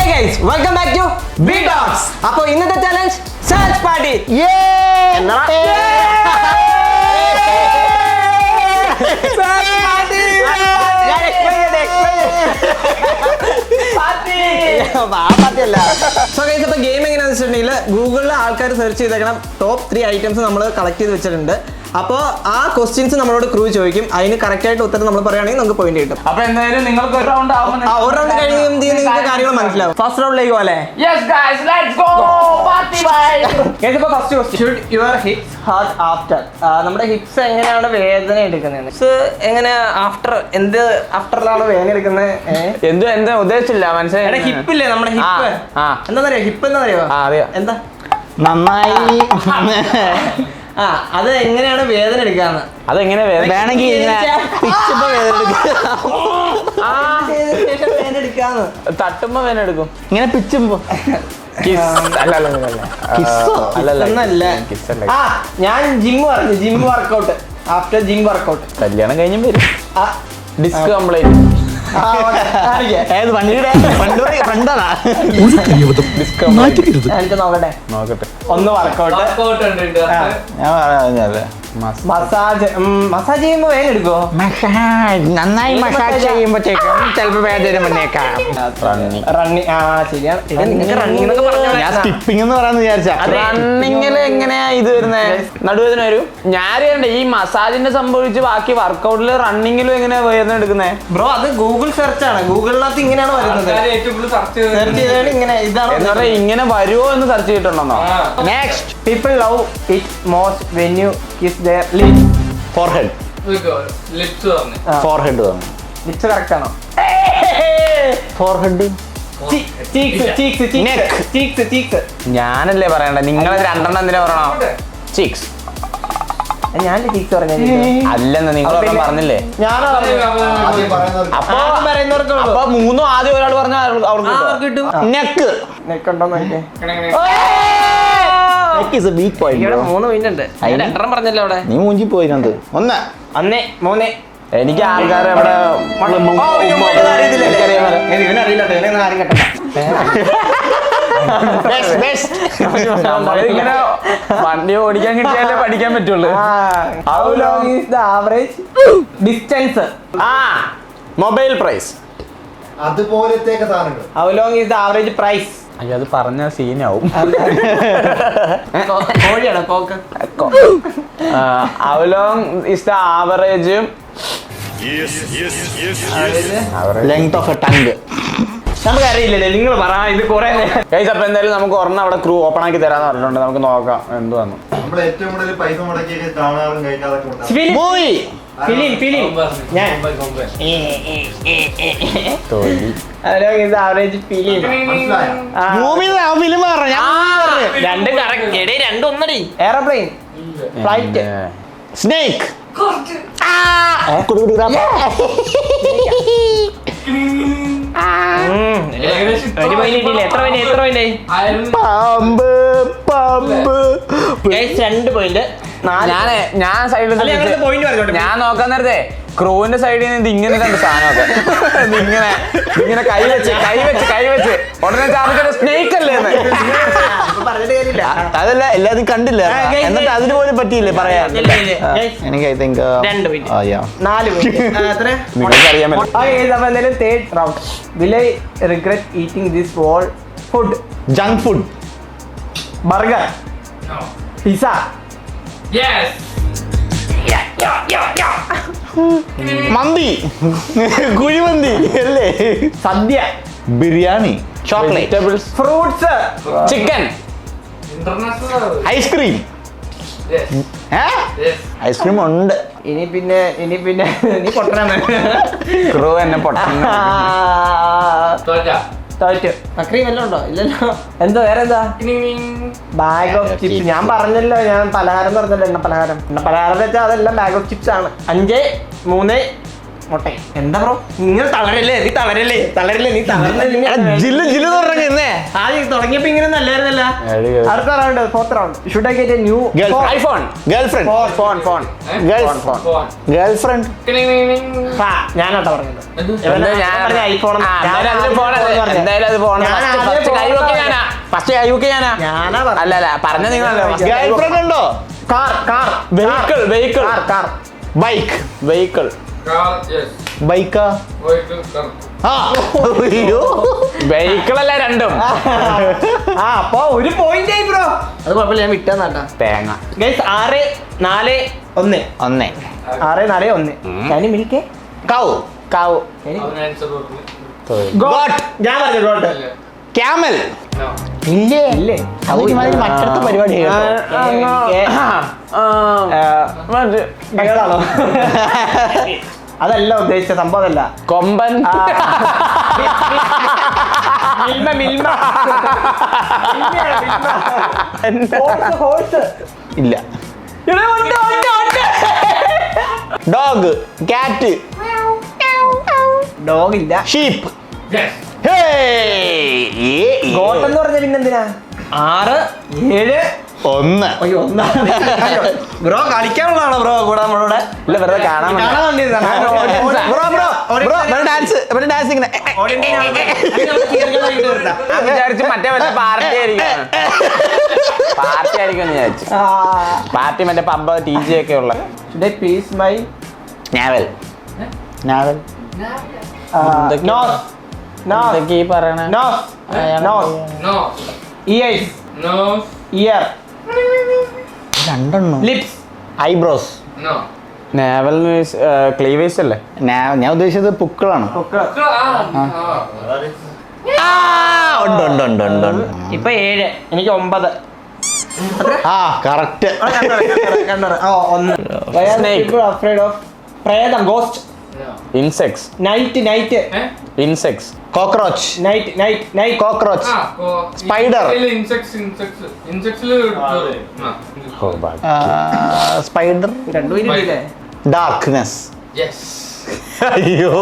Hey guys, welcome back to B-Talks. അപ്പോൾ ഇന്നത്തെ challenge search party. So guys, അപ്പോൾ game എങ്ങനെയാണെന്ന് വെച്ചിട്ടുണ്ടെങ്കിൽ ഗൂഗിളിൽ ആൾക്കാർ സെർച്ച് ചെയ്തേക്കണം ടോപ്പ് 3 ഐറ്റംസ് നമ്മൾ കളക്ട് ചെയ്ത് വെച്ചിട്ടുണ്ട്. അപ്പോൾ ആ ക്വസ്റ്റ്യൻസ് നമ്മളോട് ക്രൂ ചോദിക്കും, അതിന് കറക്റ്റ് ആയിട്ട് ഉത്തരം നമ്മൾ പറയുകയാണെങ്കിൽ നമുക്ക് പോയിന്റ് കിട്ടും. അപ്പൊ എന്തായാലും നിങ്ങൾക്ക് ഒരു റൗണ്ട് ഒരു റൗണ്ട് കഴിയുമ്പോൾ നിങ്ങൾക്ക് കാര്യങ്ങൾ മനസ്സിലാവും. ഫസ്റ്റ് റൗണ്ടിലേക്ക് പോലെ first question, should your hips hurt after? നമ്മുടെ ഹിപ്സ് എങ്ങനെയാണ് വേദന എടുക്കുന്നത്? ഹിപ്സ് എങ്ങനെ ആഫ്റ്റർ ആഫ്റ്ററിലാണ് വേദന എടുക്കുന്നത്? എന്താ ഉദ്ദേശിച്ചില്ല, മനസ്സിലായി. ഹിപ്പില്ലേ നമ്മുടെ ഹിപ്പ്, എന്താ പറയാ ഹിപ്പ് എന്താ പറയാ? എന്താ നന്നായി അത് എങ്ങനെയാണ് വേദന എടുക്കാന്ന്? അതെങ്ങനെ വേണമെങ്കിൽ വേദന എടുക്കാന്ന് തട്ടുമ്പോ വേദന എടുക്കും. ഇങ്ങനെ പിച്ചുമ്പോ ഞാൻ gym workout after gym workout. കല്യാണം കഴിഞ്ഞും വരും. Disc complaint. നോക്കട്ടെ ഒന്ന് വർക്കൗട്ട്. മസാജ് ചെയ്യുമ്പോ വേദന എടുക്കോ? നന്നായി മസാജ് ചെയ്യുമ്പോഴത്തേക്കും ചിലപ്പോ വേദന വന്നേക്കാം. ശരിയാണ്. ഞാൻ സ്കിപ്പിംഗ് എന്ന് പറയാന്ന് വിചാരിച്ചാ. റണ്ണിങ്ങില് എങ്ങനെയാ ഇത് വരുന്നത്? നടുവേദന വരും. ഞാൻ ഈ മസാജിന്റെ സംഭവിച്ച് ബാക്കി വർക്കൗട്ടില് റണ്ണിങ്ങിലും എങ്ങനെയാ വേദന എടുക്കുന്നത്? ബ്രോ, അത് ഗൂഗിൾ സെർച്ച് ആണ്. ഗൂഗിളിനകത്ത് ഇങ്ങനെയാണ് വരുന്നത്. ഇങ്ങനെ വരുമോ എന്ന് സെർച്ച് ചെയ്തിട്ടുണ്ടോ? Next, people love it most when you kiss their lips. Forehead lips correct ആണോ? ഫോർഹെഡ് ഞാനല്ലേ പറയണ്ട, നിങ്ങൾ രണ്ടെണ്ണം എന്തിനാ പറയണോ? ചീക്സ്. ഞാൻ ചീക്സ് പറഞ്ഞ അല്ലെന്ന് നിങ്ങൾ പറഞ്ഞില്ലേ? അപ്പൊ മൂന്നും ആദ്യം ഒരാൾ പറഞ്ഞാൽ അവർക്ക് കിട്ടും. നെക്ക് നെക്കുണ്ടോ നോക്കിയേ. Weak point. 3 പോയിന്റ് ഉണ്ട്. രണ്ടെണ്ണം പറഞ്ഞല്ലോ അവിടെ. നീ മൂഞ്ചി പോയിട്ടുണ്ട്. ഒന്ന് അന്നേ 3. എനിക്ക് ആൾക്കാരെ ഇവിടെ ഇങ്ങനെ വണ്ടി ഓടിക്കാൻ കിട്ടിയാലേ പഠിക്കാൻ പറ്റുള്ളൂ. How long is the average distance? Mobile price. അതുപോലത്തെ സാധനങ്ങൾ. How long is the average price? അയ്യോ, അത് പറഞ്ഞ സീനാവും. കോഴിയാണ് cock. How long is the average? Length of a tongue. നമുക്ക് അറിയില്ലല്ലേ, നിങ്ങൾ പറ. ഇത് കുറെ അപ്പൊ എന്തായാലും നമുക്ക് ഒരെണ്ണം അവിടെ ക്രൂ ഓപ്പൺ ആക്കി തരാന്ന് പറഞ്ഞിട്ടുണ്ട്. നമുക്ക് നോക്കാം എന്തുവാന്ന്. നമ്മൾ ഏറ്റവും കൂടുതൽ പൈസ മുടക്കിയൊക്കെ കാണാറും കഴിക്കാതൊക്കെ മൂവി ഫിലിം. ഞാൻ ആവറേജ് ഫിലിം. മൂവി ഫിലിം പറഞ്ഞു. രണ്ടും കറക്റ്റ്. രണ്ടും ഒന്നടി. Airplane, flight, snake. ഒരു പോയിന്റ് കിട്ടിയില്ല. എത്ര പോയിന്റ്? പാമ്പ്. 2 പോയിന്റ്. ഞാൻ സൈഡിൽ ഞാൻ നോക്കാൻ നേരത്തെ ക്രൂവിന്റെ സൈഡിൽ നിന്ന് ഇങ്ങനെ രണ്ട് സാധനമൊക്കെ ഇങ്ങനെ കൈ വെച്ച് ഉടനെ ചാർജ് സ്നേക്ക് അല്ലേ അതല്ല, എല്ലാതും കണ്ടില്ല. എന്നിട്ട് അതിന് പോലും പറ്റിയില്ലേ പറയാൻ. എനിക്ക് ഐ തിങ്ക് 2 പോയിന്റ്. 4 നിങ്ങൾക്ക് അറിയാൻ പറ്റും. എന്തായാലും third round. Will I regret eating this all food? Junk food. Burger, pizza, മന്തി, കുഴിമന്തി അല്ലേ, സദ്യ, biryani, chocolate, fruits, chicken, ice cream. Ice cream ഉണ്ട്. ഇനി പിന്നെ നീ പൊട്ടനാണ്. ക്രൂ എന്നെ പൊട്ടൻ. ക്രീം എല്ലാം ഉണ്ടോ? ഇല്ലല്ലോ. എന്താ വേറെ എന്താ? Bag of chips. ഞാൻ പറഞ്ഞല്ലോ, ഞാൻ പലഹാരം പറഞ്ഞല്ലോ. എണ്ണ പലഹാരം വെച്ചാൽ അതെല്ലാം ബാഗ് ഓഫ് ചിപ്സ് ആണ്. 5, 3 മുട്ട. എന്താ ബ്രോ ഇങ്ങനെ തളരല്ലേ? നീ ആദ്യം തുടങ്ങിയപ്പോ ഇങ്ങനെ നല്ലായിരുന്നല്ല. അടുത്ത round, 4th round. Should I get a new iPhone? Girlfriend. ഞാനാട്ടോ പറഞ്ഞത്. ഐഫോൺ. എന്തായാലും അത് ഫോൺ. ഫസ്റ്റ് കൈവക്ക് ഞാനാ അല്ല അല്ല പറഞ്ഞ നിങ്ങളല്ലോ ഗേൾ ഫ്രണ്ട് ഉണ്ടോ? വെഹിക്കിൾ കാർ ബൈക്ക് വെഹിക്കിൾ ബൈക്കാ വെഹിക്കിൾ അല്ല രണ്ടും അപ്പൊ ഒരു പോയിന്റ് ആയി ബ്രോ. അത് കുഴപ്പമില്ല, ഞാൻ വിട്ടാ. തേങ്ങ. ഗൈസ് 6, 4, 1. 1 6, 4, 1. ഞാൻ മിൽക്കേ കൗ കാവ് ഗോട്ട്. ഞാൻ പറഞ്ഞു ഗോട്ട്. ക്യാമൽ ഇല്ലേ ഇല്ലേ? മറ്റടുത്ത പരിപാടി കേളാണോ? അതല്ല ഉദ്ദേശിച്ച സംഭവം അതല്ല. കൊമ്പൻ. മിൽമ ഹോഴ്സ് ഇല്ല. ഡോഗ് ക്യാറ്റ് ഡോഗ് ഇല്ല. ഷീപ്പ് ഗോട്ട് എന്ന് പറഞ്ഞ പിന്നെന്തിനാ? 6, 7. 1 അയ്യോ, ബ്രോ കളിക്കാനുള്ളതാണോ ബ്രോ കൂടെ നമ്മളോട്? ഇല്ല വെറുതെ കാണാൻ ഡാൻസ് ഇങ്ങനെ വിചാരിച്ചു മറ്റേ വല്ല പാർട്ടി ആയിരിക്കും വിചാരിച്ചു. പാർട്ടി മറ്റേ പബ്ബ് ടി ജി ഒക്കെ ഉള്ള. പീസ് മൈ നാവൽ നാവൽ എന്തൊക്കെ ഈ പറയണേ? രണ്ടെണ്ണം. Lips, eyebrows. നാവൽ ക്ലീവേജ് അല്ലേ? ഞാൻ ഉദ്ദേശിച്ചത് പുക്കളാണ്. ഉണ്ട്. ഇപ്പൊ 7, എനിക്ക് 9. ആ കറക്റ്റ്. പ്രേതം, ghost. Insects. Night. Insects. Cockroach. Night. Cockroach. Spider. Spider. രണ്ടും ഇല്ലേ? ഡാർക്ക്നെസ്. അയ്യോ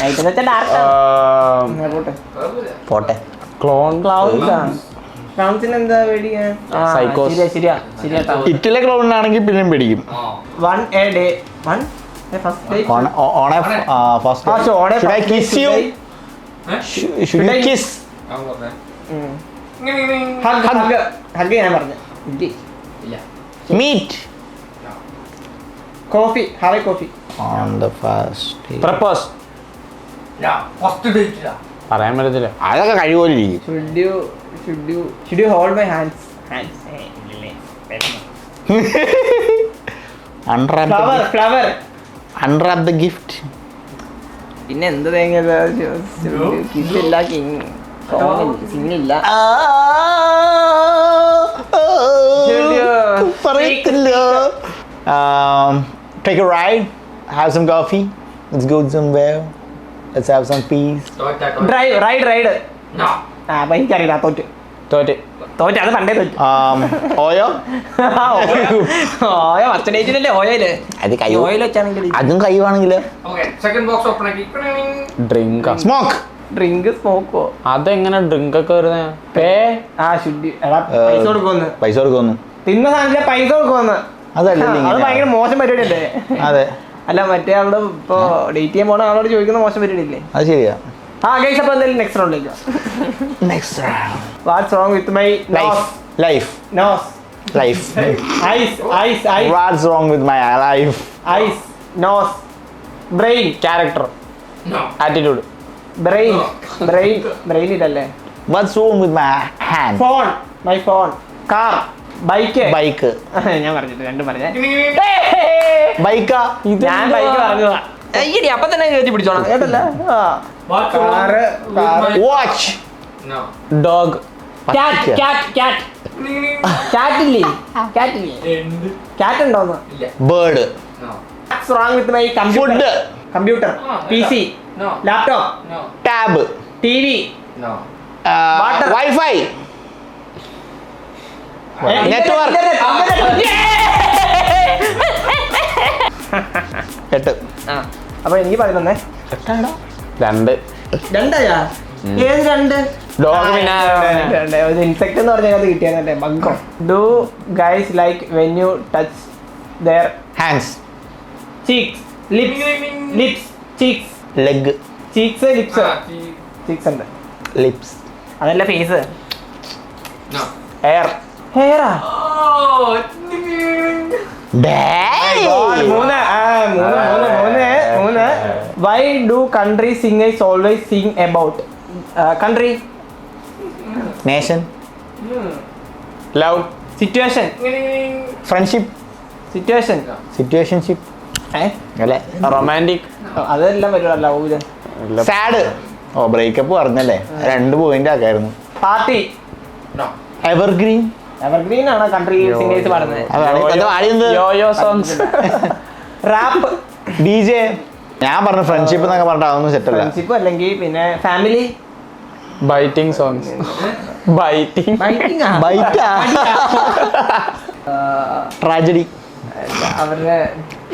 നൈറ്റ് എന്ന് വെച്ചാൽ ഡാർക്ക്. പോട്ടെ. ക്ലോൺ. ക്ലൗൺസിന് എന്താ പേടിക്കാൻ? Psychos. ശരിയാ. ഇറ്റലെ ക്ലൗൺ ആണെങ്കിൽ പിന്നെയും പിടിക്കും. 1 a day. 1 first day. Should I kiss you? Should you kiss? Hug ഞാൻ പറഞ്ഞു. Meet. Coffee, have A coffee. On the first day. Propose. പറയാൻ പറ്റത്തില്ല. അതൊക്കെ കഴിവുപോലിരിക്കും. Should you hold my hands? Flower. Unwrap the gift. പിന്നെ എന്ത് തേങ്ങ കിസില്ല, സിംഗില്ല. പറയത്തില്ല. Take a ride. Have some coffee. Let's go somewhere. Let's have some peace. Ride. അപ്പൊ എനിക്കറിയില്ല. തോറ്റ് അത് പണ്ടേ തോറ്റ്. ഓയോ ഫസ്റ്റ് ഡേറ്റിലല്ലേ ഓയില്. അത് ഓയിൽ വെച്ചാണെങ്കിൽ അതും കഴിവാണെങ്കില്. ഡ്രിങ്ക്. സ്മോക്ക്. ഡ്രിങ്ക് സ്മോക്കോ? അതെങ്ങനെ ഡ്രിങ്ക് ഒക്കെ വരുന്നത്? പൈസ കൊടുക്കുമെന്ന്. പൈസ കൊടുക്കുന്നു. തിന്ന സാധനത്തിലെ പൈസ കൊടുക്കുമെന്ന്. അതല്ലേ അത് ഭയങ്കര മോശം പരിപാടിയല്ലേ? അതെ. അല്ല മറ്റേ ആളോട് ഇപ്പൊ ഡേറ്റ് ചെയ്യാൻ പോണ ആളോട് ചോദിക്കുന്ന മോശം പരിപാടിയില്ലേ? അത് ശരിയാ. ഗൈസ്, അപ്പൊ എന്തായാലും നെക്സ്റ്റ് റൗണ്ടിലേക്ക്. What's wrong with my life. Nose. Life. Eyes. What's wrong with my life? Eyes, nose, brain. Character. Attitude. Brain ഇതല്ലേ? What's wrong with my hand? Phone, my phone. Car, bike. ഞാൻ പറഞ്ഞിട്ട് രണ്ടും പറഞ്ഞേ. ബൈക്ക. ഞാൻ bike പറഞ്ഞതാ. അയ്യടി അപ്പൊ തന്നെ കയറ്റി പിടിച്ചോണം കേട്ടല്ല. Watch. Dog. Cat ഇല്ലേ? Cat ഉണ്ടോന്ന്? Bird. What's wrong with my computer? Computer, PC, laptop, Tab. TV, water, Wi-Fi. Network. 8. അപ്പൊ എനിക്ക് പറയുന്നേ 2. രണ്ടായാ? ഏത് 2? Dog പിന്നെ ഇൻസെക്ട് എന്ന് പറഞ്ഞാൽ കിട്ടിയാൽ ബഗ്ഗോ. Do guys like when you touch their Hands. cheeks, lips, cheeks, Leg. cheeks, lips, cheeks ഉണ്ട്. Lips. അതല്ല ഫേസ്. എയർ. ഹെയറാ? ഡേയ്. മൂന്ന്. Why do country singers always sing about country? Nation, love, Situation. Friendship, situationship അല്ലേ, romantic, അതെല്ലാം വരുമല്ലോ love. Sad. ഓ breakup പറഞ്ഞല്ലേ, 2 പോയിന്റ് ആക്കായിരുന്നു. പാർട്ടി. എവർഗ്രീൻ. എവർഗ്രീൻ ആണ് കൺട്രി സിംഗേഴ്സ് പാടുന്നത്. Yo yo songs, rap. DJ. ഞാൻ പറഞ്ഞ ഫ്രണ്ട്ഷിപ്പ് എന്നൊക്കെ പറഞ്ഞിട്ട് അതൊന്നും സെറ്റല്ല. ഫ്രണ്ട്ഷിപ്പ് അല്ലെങ്കിൽ പിന്നെ ഫാമിലി. Biting songs. ബൈറ്റിംഗ്. ബൈറ്റാ. ട്രാജഡി. അവരുടെ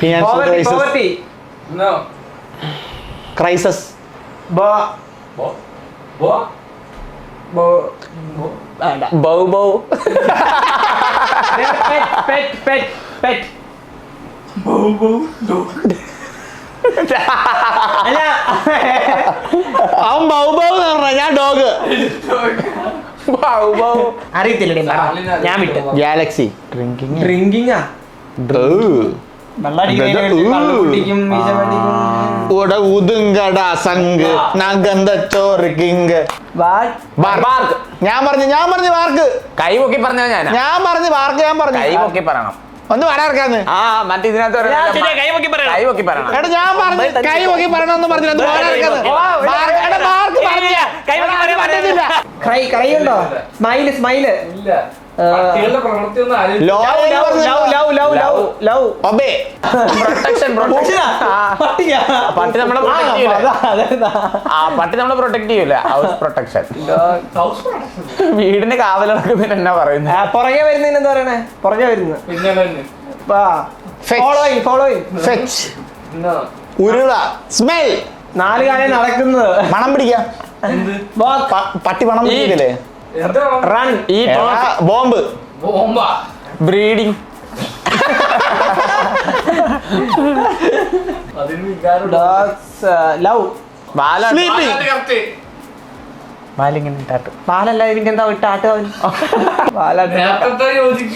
financial crisis. Poverty. Crisis. Bow bow. Pet. അല്ല, അവൻ ബൗബൗ എന്ന് പറഞ്ഞ, ഞാൻ ഡോഗ്. അറിയത്തില്ലേ? ഞാൻ വിട്ടു. ഗാലക്സി. ഡ്രിങ്കിങ്ങാ? ഉദുങ്കട സംഗ് നഗന്ധച്ചോറ് കിങ്. ഞാൻ പറഞ്ഞു വാർക്ക്. കൈ പൊക്കി പറഞ്ഞത് ഞാനാ. ഞാൻ പറഞ്ഞു വാർക്ക്. കൈ പൊക്കി പറയണം. ഒന്ന് വരാർക്കാന്ന്. ആ മറ്റേ ഇതിനകത്ത് കൈ പൊക്കി പറയണം. കൈ പൊക്കി പറയണം. എടാ ഞാൻ പറഞ്ഞു കൈ പൊക്കി പറയണമെന്ന് പറഞ്ഞു. കൈയുണ്ടോ? സ്മൈല്. ഒബേ. പ്രൊട്ടക്ഷൻ. പട്ടി നമ്മളെ പ്രൊട്ടക്ട് ചെയ്യൂല. പട്ടി നമ്മളെ പ്രൊട്ടക്ട് ചെയ്യൂല. House protection. വീടിന് കാവലിറക്കുന്നതിന് എന്നാ പറയുന്നത്? പുറകെ വരുന്നതിന് എന്താ പറയണേ? പുറകെ വരുന്നു. ഫെച്ച്. ഉരുള. സ്മെൽ. 4 കാലം നടക്കുന്നത്. മണം പിടിക്കാം. പട്ടി മണം പിടിക്കില്ലേ? റൺ. ഈ ബോംബ്. ബ്രീഡിംഗ്. ലവ്. പാലല്ല ഇതിന്റെ എന്താ ഇട്ടാട്ട്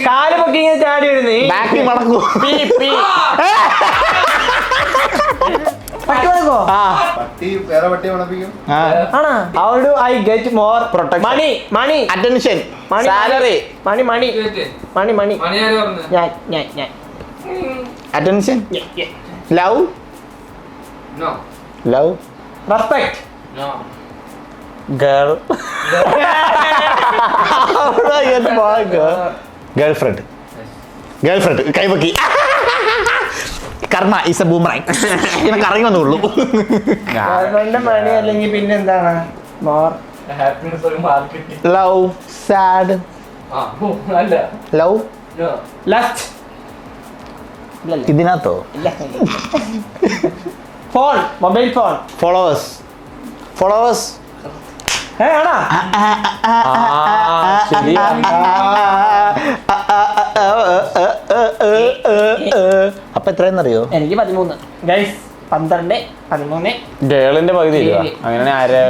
കാല് പൊക്കി ഇങ്ങനെ ചാടി വരുന്നേ. ബാക്കി മണക്കൂ. പറ്റുമോ? പട്ടി വേറെ പട്ടിയെ മണപ്പിക്കും. ആണോ? How do I get more Protection. money? Attention. Salary. Money. ഞാൻ. Attention. Love. Respect. Girl. Girlfriend. കൈപൊക്കി. Karma is A boomerang. ഇങ്ങനെ കറങ്ങി വന്നുള്ളൂ. മണി അല്ലെങ്കിൽ പിന്നെ എന്താണ്? More. Love. Sad. Love. Lust. ഇതിനകത്തോ? ഫോൺ. Mobile phone. ഫോളോവേഴ്സ്. ആണോ? അപ്പൊ എത്രയെന്നറിയോ? എനിക്ക് 13. ഗൈസ് 12, 13. ഗേളിന്റെ പകുതി ഇല്ല. അങ്ങനെ ആരാ?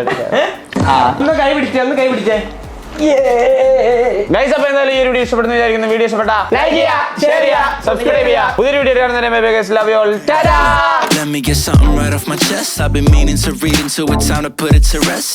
ഒന്ന് കൈ പിടിച്ചേ. ഗൈസ് അപ്പൊ എന്തായാലും ഈ ഒരു വീഡിയോ ഇഷ്ടപ്പെടുന്ന വിചാരിക്കുന്ന വീഡിയോ ഇഷ്ടപ്പെട്ട ലൈക്ക് ചെയ്യുക, ഷെയർ ചെയ്യുക, സബ്സ്ക്രൈബ് ചെയ്യുക. പുതിയൊരു വീഡിയോ കാണുന്നവരെ love you all. Tata. Let me get something right off my chest. I've been meaning to read into it, time to put it to rest.